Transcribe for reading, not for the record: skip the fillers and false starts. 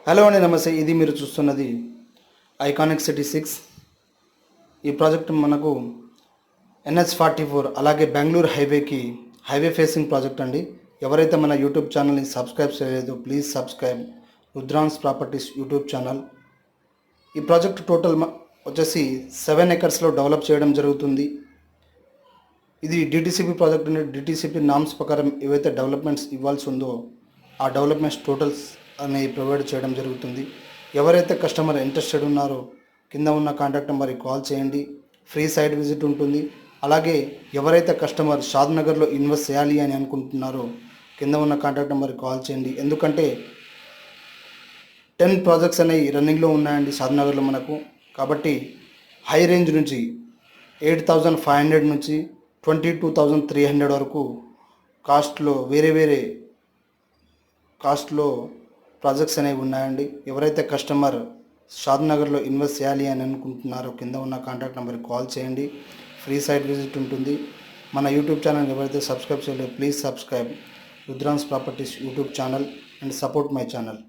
Hello అండి, నమస్తే. ఇది మీరు చూస్తున్నది ఐకానిక్ సిటీ 6. ఈ ప్రాజెక్ట్ మనకు NH44 అలాగే బెంగళూరు హైవే ఫేసింగ్ ప్రాజెక్ట్ అండి. ఎవరైతే మన యూట్యూబ్ ఛానల్ని సబ్స్క్రైబ్ చేయలేదు, please subscribe Rudrans properties YouTube channel. ఈ ప్రాజెక్ట్ టోటల్ వచ్చేసి 7 ఎకర్స్లో డెవలప్ చేయడం జరుగుతుంది. ఇది డిటిసిపి ప్రాజెక్ట్ అండి. డిటిసిపి నామ్స్ ప్రకారం ఏవైతే డెవలప్మెంట్స్ ఇవ్వాల్సి ఉందో ఆ డెవలప్మెంట్స్ టోటల్స్ అనేవి ప్రొవైడ్ చేయడం జరుగుతుంది. ఎవరైతే కస్టమర్ ఇంట్రెస్టెడ్ ఉన్నారో కింద ఉన్న కాంటాక్ట్ నెంబర్కి కాల్ చేయండి. ఫ్రీ సైట్ విజిట్ ఉంటుంది. అలాగే ఎవరైతే కస్టమర్ షాద్ నగర్లో ఇన్వెస్ట్ చేయాలి అని అనుకుంటున్నారో కింద ఉన్న కాంటాక్ట్ నెంబర్కి కాల్ చేయండి. ఎందుకంటే 10 ప్రాజెక్ట్స్ అనేవి రన్నింగ్లో ఉన్నాయండి షాద్ నగర్లో మనకు. కాబట్టి హై రేంజ్ నుంచి 8,500 నుంచి 22,300 వరకు కాస్ట్లో వేరే కాస్ట్లో ప్రాజెక్ట్స్ అనేవి ఉన్నాయండి. ఎవరైతే కస్టమర్ షాద్ నగర్లో ఇన్వెస్ట్ చేయాలి అని అనుకుంటున్నారో కింద ఉన్న కాంటాక్ట్ నెంబర్కి కాల్ చేయండి. ఫ్రీ సైట్ విజిట్ ఉంటుంది. మన యూట్యూబ్ ఛానల్ ఎవరైతే సబ్స్క్రైబ్ చేయలేదు, please subscribe Rudrans properties YouTube channel and support my channel.